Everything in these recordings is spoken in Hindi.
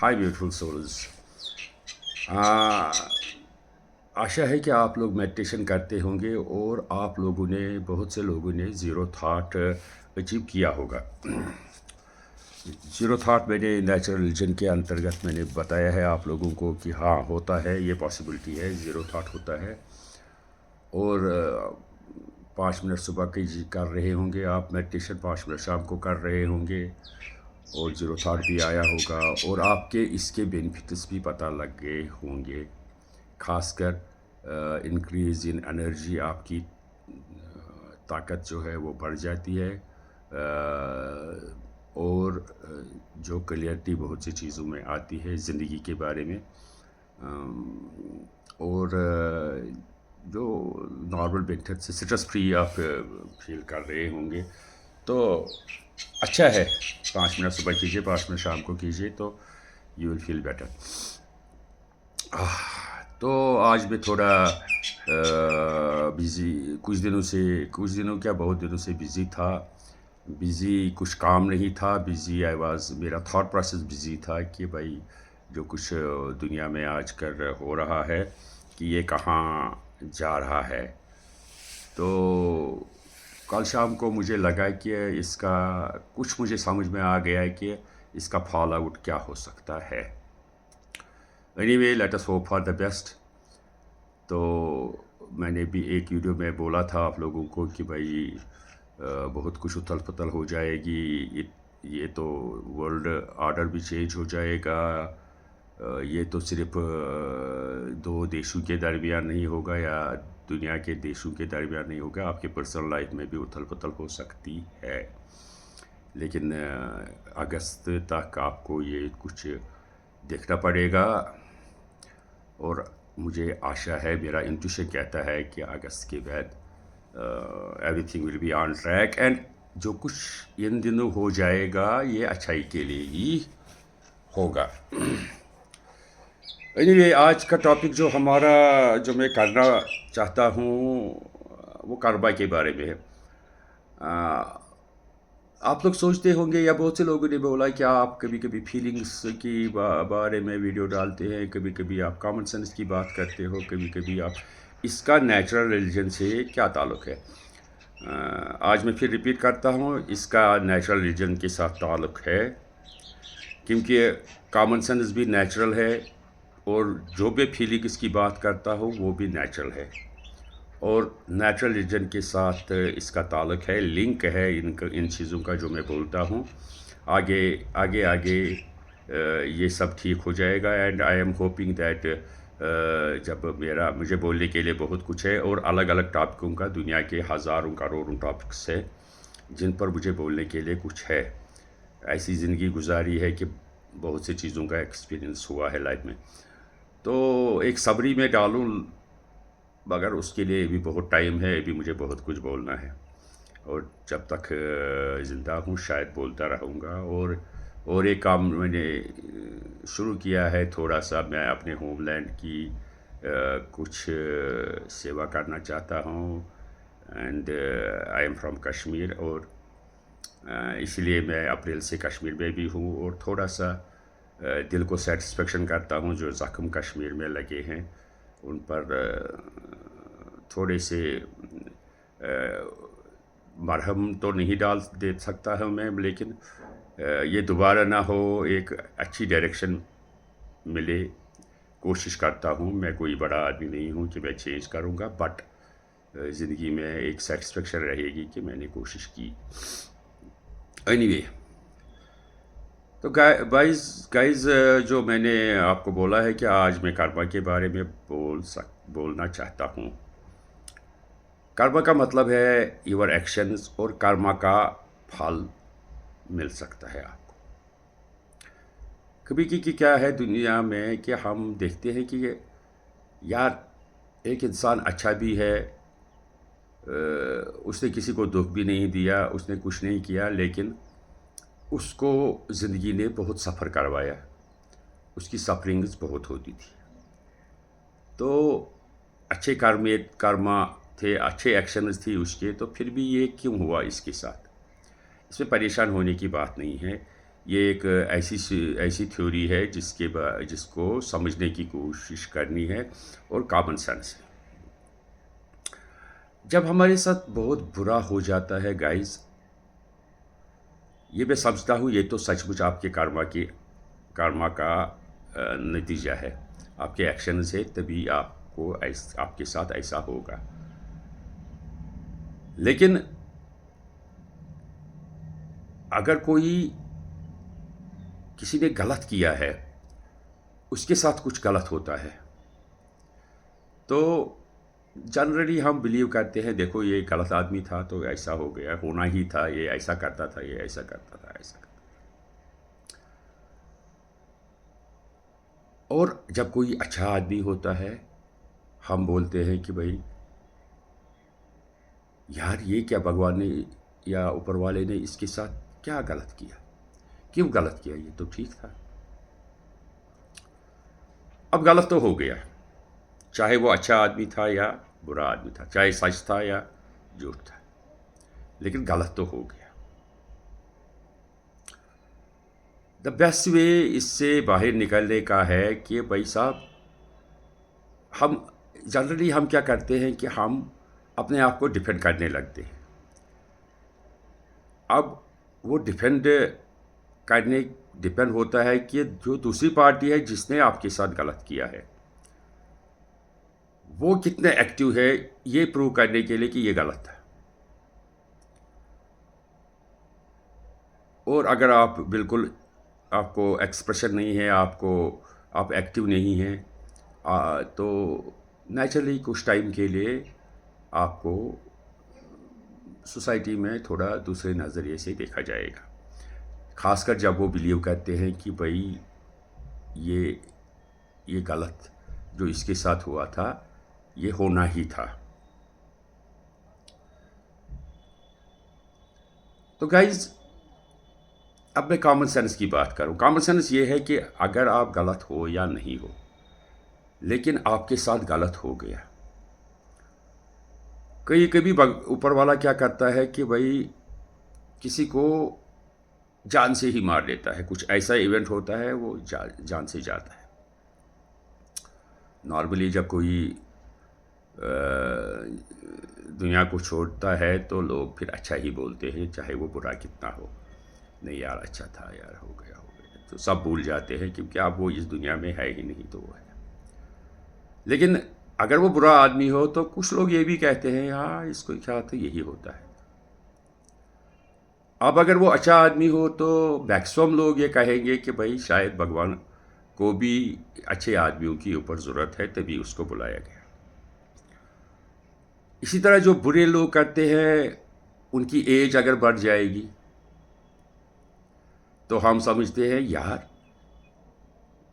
हाय ब्यूटीफुल सोल्स। आशा है कि आप लोग मेडिटेशन करते होंगे और आप लोगों ने बहुत से लोगों ने ज़ीरो थाट अचीव किया होगा। ज़ीरो थाट मैंने नेचुरल रिलीजन के अंतर्गत मैंने बताया है आप लोगों को कि हाँ होता है, ये पॉसिबिलिटी है, ज़ीरो थाट होता है। और 5 मिनट सुबह की कर रहे होंगे आप मेडिटेशन, 5 मिनट शाम को कर रहे होंगे और ज़ीरो थाट भी आया होगा और आपके इसके बेनिफिट्स भी पता लग गए होंगे। खासकर इंक्रीज़ इन एनर्जी, आपकी ताकत जो है वो बढ़ जाती है। और जो क्लियरिटी बहुत सी चीज़ों में आती है ज़िंदगी के बारे में। और जो नॉर्मल बेनिफिट से स्ट्रेस फ्री आप फील कर रहे होंगे, तो अच्छा है। 5 मिनट सुबह कीजिए, 5 मिनट शाम को कीजिए, तो यू विल फील बेटर। तो आज मैं थोड़ा बिज़ी, कुछ दिनों क्या बहुत दिनों से बिज़ी था। बिज़ी कुछ काम नहीं था, बिज़ी आई वाज, मेरा थॉट प्रोसेस बिज़ी था कि भाई जो कुछ दुनिया में आजकल हो रहा है कि ये कहाँ जा रहा है। तो कल शाम को मुझे लगा कि इसका कुछ मुझे समझ में आ गया है कि इसका फॉल आउट क्या हो सकता है। Anyway, let us hope for the best. तो मैंने भी एक वीडियो में बोला था आप लोगों को कि भाई बहुत कुछ उथल पुथल हो जाएगी, ये तो वर्ल्ड ऑर्डर भी चेंज हो जाएगा। ये तो सिर्फ दो देशों के दरमियान नहीं होगा या दुनिया के देशों के दरमियान नहीं होगा, आपके पर्सनल लाइफ में भी उथल पुथल हो सकती है। लेकिन अगस्त तक आपको ये कुछ देखना पड़ेगा और मुझे आशा है, मेरा इंट्यूशन कहता है कि अगस्त के बाद everything will be on track and जो कुछ इन दिनों हो जाएगा ये अच्छाई के लिए ही होगा। एनीवे, आज का टॉपिक जो हमारा, जो मैं करना चाहता हूँ वो कर्मा के बारे में है। आप लोग सोचते होंगे या बहुत से लोगों ने बोला कि आप कभी कभी फीलिंग्स की बारे में वीडियो डालते हैं, कभी कभी आप कॉमन सेंस की बात करते हो, कभी कभी आप, इसका नेचुरल रिलीजन से क्या ताल्लुक़ है। आज मैं फिर रिपीट करता हूँ, इसका नेचुरल रिलीजन के साथ ताल्लुक़ है, क्योंकि कॉमन सेंस भी नेचुरल है और जो भी फीलिंग्स की बात करता हूँ वो भी नेचुरल है और नेचुरल रिलीजन के साथ इसका ताल्लुक़ है, लिंक है इन चीज़ों का जो मैं बोलता हूँ। आगे आगे आगे ये सब ठीक हो जाएगा and I am hoping that जब मुझे बोलने के लिए बहुत कुछ है और अलग अलग टॉपिकों का, दुनिया के हज़ारों करोड़ों टॉपिक्स है जिन पर मुझे बोलने के लिए कुछ है। ऐसी ज़िंदगी गुजारी है कि बहुत सी चीज़ों का एक्सपीरियंस हुआ है लाइफ में, तो एक सबरी में डालूँ, मगर उसके लिए भी बहुत टाइम है, अभी मुझे बहुत कुछ बोलना है और जब तक ज़िंदा हूँ शायद बोलता रहूँगा। और एक काम मैंने शुरू किया है, थोड़ा सा मैं अपने होमलैंड की कुछ सेवा करना चाहता हूँ and I am from Kashmir और इसलिए मैं अप्रैल से कश्मीर में भी हूँ और थोड़ा सा दिल को सेटिस्फेक्शन करता हूँ जो ज़ख्म कश्मीर में लगे हैं उन पर थोड़े से मरहम तो नहीं डाल दे सकता हूँ मैं, लेकिन ये दोबारा ना हो, एक अच्छी डायरेक्शन मिले, कोशिश करता हूँ। मैं कोई बड़ा आदमी नहीं हूँ कि मैं चेंज करूँगा, बट ज़िंदगी में एक सेटिस्फेक्शन रहेगी कि मैंने कोशिश की। एनीवे, तो गाइस, जो मैंने आपको बोला है कि आज मैं कर्मा के बारे में बोलना चाहता हूँ। कर्मा का मतलब है योर एक्शंस और कर्मा का फल मिल सकता है आपको। कभी कि क्या है दुनिया में कि हम देखते हैं कि यार एक इंसान अच्छा भी है, उसने किसी को दुख भी नहीं दिया, उसने कुछ नहीं किया, लेकिन उसको ज़िंदगी ने बहुत सफ़र करवाया, उसकी सफरिंग्स बहुत होती थी। तो अच्छे कर्मा थे, अच्छे एक्शंस थी उसके, तो फिर भी ये क्यों हुआ इसके साथ। इसमें परेशान होने की बात नहीं है, ये एक ऐसी थ्योरी है जिसको समझने की कोशिश करनी है, और कॉमन सेंस है। जब हमारे साथ बहुत बुरा हो जाता है गाइस, ये मैं समझता हूँ ये तो सचमुच आपके कर्मा का नतीजा है, आपके एक्शन से, तभी आपके साथ ऐसा होगा। लेकिन अगर किसी ने गलत किया है, उसके साथ कुछ गलत होता है, तो जनरली हम बिलीव करते हैं देखो ये गलत आदमी था तो ऐसा हो गया, होना ही था, ये ऐसा करता था, ये ऐसा करता था, ऐसा करता था। और जब कोई अच्छा आदमी होता है, हम बोलते हैं कि भाई यार ये क्या भगवान ने या ऊपर वाले ने इसके साथ क्या गलत किया, क्यों गलत किया, ये तो ठीक था। अब गलत तो हो गया, चाहे वो अच्छा आदमी था या बुरा आदमी था, चाहे सच था या झूठ था, लेकिन गलत तो हो गया। द बेस्ट वे इससे बाहर निकलने का है कि भाई साहब, हम जनरली हम क्या करते हैं कि हम अपने आप को डिफेंड करने लगते हैं। अब वो डिपेंड होता है कि जो दूसरी पार्टी है जिसने आपके साथ गलत किया है, वो कितने एक्टिव है ये प्रूव करने के लिए कि ये गलत है। और अगर आप बिल्कुल, आपको एक्सप्रेशन नहीं है, आप एक्टिव नहीं हैं, तो नेचुरली कुछ टाइम के लिए आपको सोसाइटी में थोड़ा दूसरे नज़रिए से देखा जाएगा, खासकर जब वो बिलीव करते हैं कि भाई ये ये गलत जो इसके साथ हुआ था ये होना ही था। तो गाइज, अब मैं कॉमन सेंस की बात करूं। कॉमन सेंस ये है कि अगर आप गलत हो या नहीं हो, लेकिन आपके साथ गलत हो गया, कभी ऊपर वाला क्या करता है कि भाई किसी को जान से ही मार देता है, कुछ ऐसा इवेंट होता है वो जान से जाता है। नॉर्मली जब कोई दुनिया को छोड़ता है तो लोग फिर अच्छा ही बोलते हैं, चाहे वो बुरा कितना हो। नहीं यार अच्छा था यार, हो गया, तो सब भूल जाते हैं क्योंकि अब वो इस दुनिया में है ही नहीं, तो वो है। लेकिन अगर वो बुरा आदमी हो तो कुछ लोग ये भी कहते हैं हाँ इसको क्या, तो यही होता है। अब अगर वो अच्छा आदमी हो तो मैक्सिमम लोग ये कहेंगे कि भाई शायद भगवान को भी अच्छे आदमियों की ऊपर ज़रूरत है, तभी उसको बुलाया गया। इसी तरह जो बुरे लोग करते हैं, उनकी एज अगर बढ़ जाएगी तो हम समझते हैं यार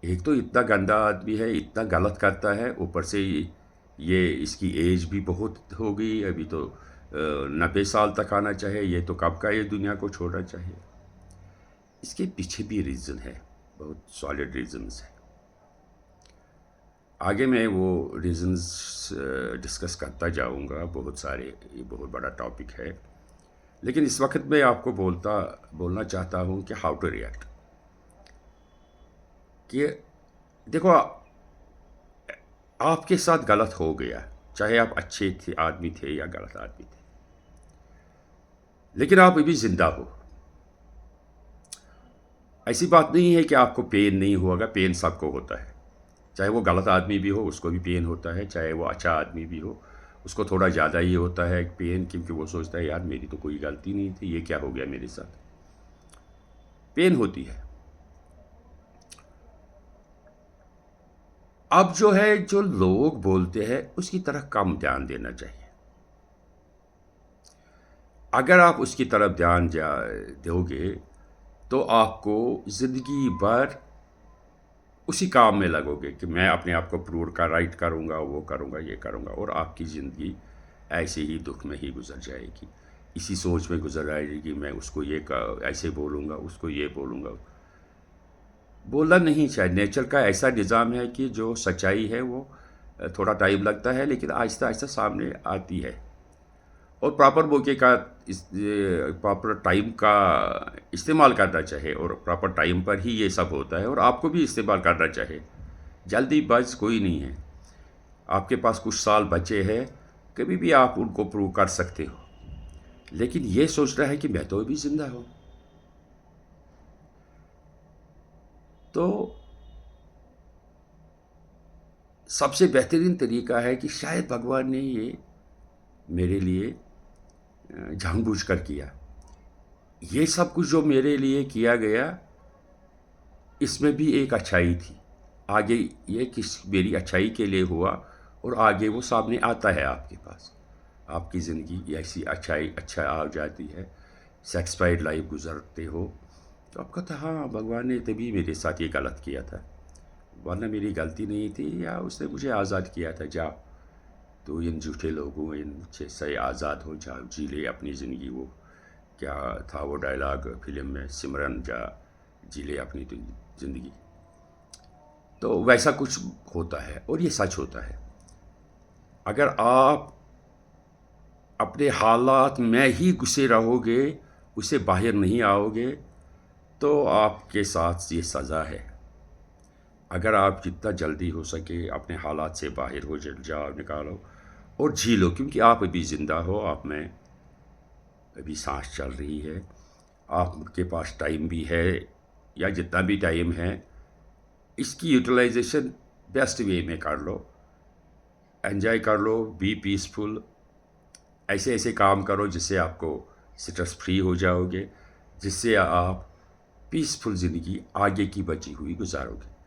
एक तो इतना गंदा आदमी है, इतना गलत करता है, ऊपर से ये इसकी एज भी बहुत हो गई, अभी तो 90 साल तक आना चाहिए, ये तो कब का ये दुनिया को छोड़ना चाहिए। इसके पीछे भी रीज़न है, बहुत सॉलिड रीज़न्स है। आगे मैं वो रीज़न्स डिस्कस करता जाऊंगा, बहुत सारे, ये बहुत बड़ा टॉपिक है। लेकिन इस वक्त मैं आपको बोलना चाहता हूँ कि हाउ टू रिएक्ट। कि देखो, आपके साथ गलत हो गया, चाहे आप अच्छे आदमी थे या गलत आदमी थे, लेकिन आप अभी ज़िंदा हो। ऐसी बात नहीं है कि आपको पेन नहीं होगा, पेन सबको होता है। चाहे वो गलत आदमी भी हो उसको भी पेन होता है, चाहे वो अच्छा आदमी भी हो उसको थोड़ा ज़्यादा ही होता है पेन, क्योंकि वो सोचता है यार मेरी तो कोई गलती नहीं थी, ये क्या हो गया मेरे साथ। पेन होती है। अब जो है, जो लोग बोलते हैं उसकी तरफ कम ध्यान देना चाहिए। अगर आप उसकी तरफ ध्यान दोगे तो आपको ज़िंदगी भर उसी काम में लगोगे कि मैं अपने आप को प्रूव राइट करूँगा, वो करूँगा, ये करूँगा, और आपकी ज़िंदगी ऐसे ही दुख में ही गुजर जाएगी, इसी सोच में गुजर जाएगी। मैं उसको ऐसे बोलूँगा, उसको ये बोलूँगा। बोलना नहीं चाहिए। नेचर का ऐसा निज़ाम है कि जो सच्चाई है वो थोड़ा टाइम लगता है, लेकिन आहिस्ता आहिस्ता सामने आती है। और प्रॉपर मौके का प्रॉपर टाइम का इस्तेमाल करना चाहिए, और प्रॉपर टाइम पर ही ये सब होता है, और आपको भी इस्तेमाल करना चाहिए। जल्दीबाज कोई नहीं है। आपके पास कुछ साल बचे हैं, कभी भी आप उनको प्रूव कर सकते हो, लेकिन ये सोच रहा है कि मैं तो अभी ज़िंदा हूँ। तो सबसे बेहतरीन तरीका है कि शायद भगवान ने ये मेरे लिए जानबूझकर किया। ये सब कुछ जो मेरे लिए किया गया, इसमें भी एक अच्छाई थी। आगे ये किस मेरी अच्छाई के लिए हुआ, और आगे वो सामने आता है आपके पास। आपकी ज़िंदगी ऐसी अच्छा आ जाती है, सेटिस्फाइड लाइफ गुजरते हो, तो आपको कहता हाँ, भगवान ने तभी मेरे साथ ये गलत किया था, वरना मेरी गलती नहीं थी, या उसने मुझे आज़ाद किया था। जाओ तो इन झूठे लोगों से आज़ाद हो जाओ, जी ले अपनी ज़िंदगी। वो क्या था वो डायलॉग फिल्म में, सिमरन जा जी ले अपनी ज़िंदगी। तो वैसा कुछ होता है, और ये सच होता है। अगर आप अपने हालात में ही घुसे रहोगे, उसे बाहर नहीं आओगे, तो आपके साथ ये सज़ा है। अगर आप जितना जल्दी हो सके अपने हालात से बाहर हो जाओ, निकालो और जी लो, क्योंकि आप अभी ज़िंदा हो, आप में अभी सांस चल रही है, आपके पास टाइम भी है, या जितना भी टाइम है, इसकी यूटिलाइजेशन बेस्ट वे में कर लो, एंजॉय कर लो, बी पीसफुल। ऐसे ऐसे काम करो जिससे आपको स्ट्रेस फ्री हो जाओगे, जिससे आप पीसफुल ज़िंदगी आगे की बची हुई गुजारोगे।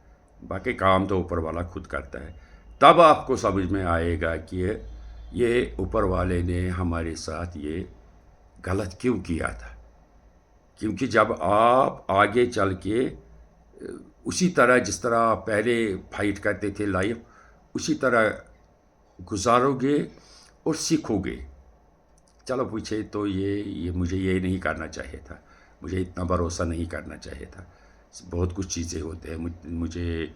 बाकी काम तो ऊपर वाला खुद करता है। तब आपको समझ में आएगा कि ये ऊपर वाले ने हमारे साथ ये गलत क्यों किया था। क्योंकि जब आप आगे चल के उसी तरह जिस तरह आप पहले फाइट करते थे लाइफ, उसी तरह गुजारोगे और सीखोगे। चलो पूछे तो ये मुझे ये नहीं करना चाहिए था, मुझे इतना भरोसा नहीं करना चाहिए था, बहुत कुछ चीज़ें होते हैं, मुझे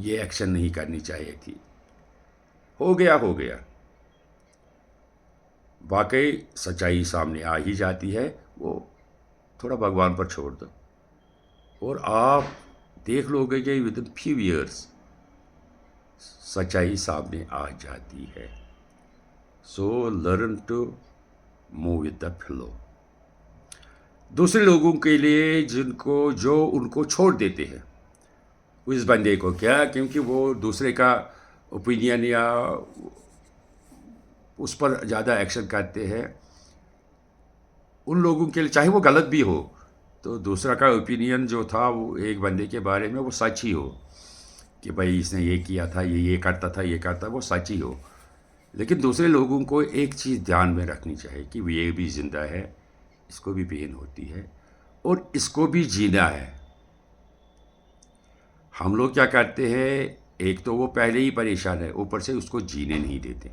ये एक्शन नहीं करनी चाहिए थी। हो गया हो गया। वाकई सच्चाई सामने आ ही जाती है, वो थोड़ा भगवान पर छोड़ दो, और आप देख लोगे कि विद इन फ्यू ईयर्स सच्चाई सामने आ जाती है। So learn to move with the flow. दूसरे लोगों के लिए जो उनको छोड़ देते हैं उस बंदे को, क्या क्योंकि वो दूसरे का ओपिनियन या उस पर ज़्यादा एक्शन करते हैं, उन लोगों के लिए चाहे वो गलत भी हो, तो दूसरा का ओपिनियन जो था वो एक बंदे के बारे में वो सच ही हो कि भाई इसने ये किया था, ये करता था, ये करता, वो सच ही हो। लेकिन दूसरे लोगों को एक चीज़ ध्यान में रखनी चाहिए कि वो ये भी ज़िंदा है, इसको भी पेन होती है, और इसको भी जीना है। हम लोग क्या करते हैं, एक तो वो पहले ही परेशान है, ऊपर से उसको जीने नहीं देते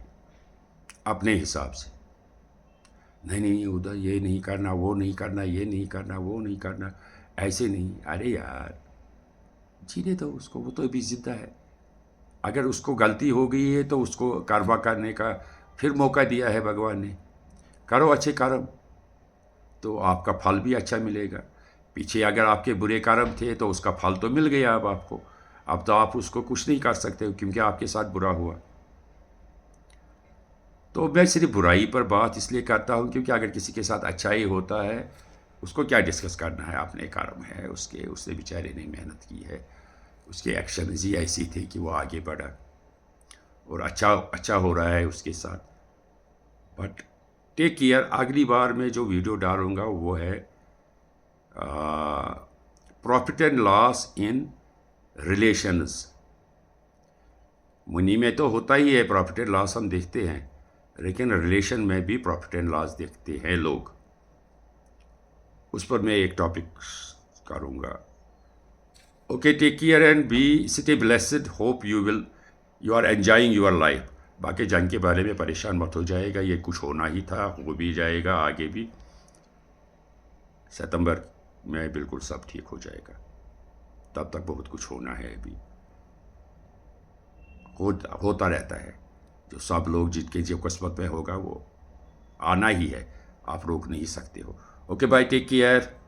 अपने हिसाब से। नहीं नहीं, उधर ये नहीं करना, वो नहीं करना, ये नहीं करना, वो नहीं करना, ऐसे नहीं। अरे यार, जीने दो उसको, वो तो अभी जिंदा है। अगर उसको गलती हो गई है तो उसको कारवा करने का फिर मौका दिया है भगवान ने। करो अच्छे कर्म, तो आपका फल भी अच्छा मिलेगा। पीछे अगर आपके बुरे कर्म थे तो उसका फल तो मिल गया अब आपको। अब तो आप उसको कुछ नहीं कर सकते क्योंकि आपके साथ बुरा हुआ। तो मैं सिर्फ बुराई पर बात इसलिए करता हूँ क्योंकि अगर किसी के साथ अच्छा ही होता है, उसको क्या डिस्कस करना है, अपने कर्म है उसके, उसने बेचारे ने मेहनत की है, उसके एक्शन ही ऐसी थे कि वो आगे बढ़ा और अच्छा हो रहा है उसके साथ। But take care. अगली बार मैं जो वीडियो डालूँगा वो है profit and loss in relations. Money में तो होता ही है प्रॉफिट एंड लॉस, हम देखते हैं, लेकिन रिलेशन में भी प्रॉफिट एंड लॉस देखते हैं लोग। उस पर मैं एक टॉपिक करूँगा। Okay, take care and be stay blessed. Hope you are enjoying your life. बाकी जंग के बारे में परेशान मत हो जाएगा, ये कुछ होना ही था, हो भी जाएगा आगे भी। सितंबर में बिल्कुल सब ठीक हो जाएगा, तब तक बहुत कुछ होना है अभी, होता रहता है। जो सब लोग जिनके जो किस्मत में होगा वो आना ही है, आप रोक नहीं सकते हो। ओके भाई, टेक केयर।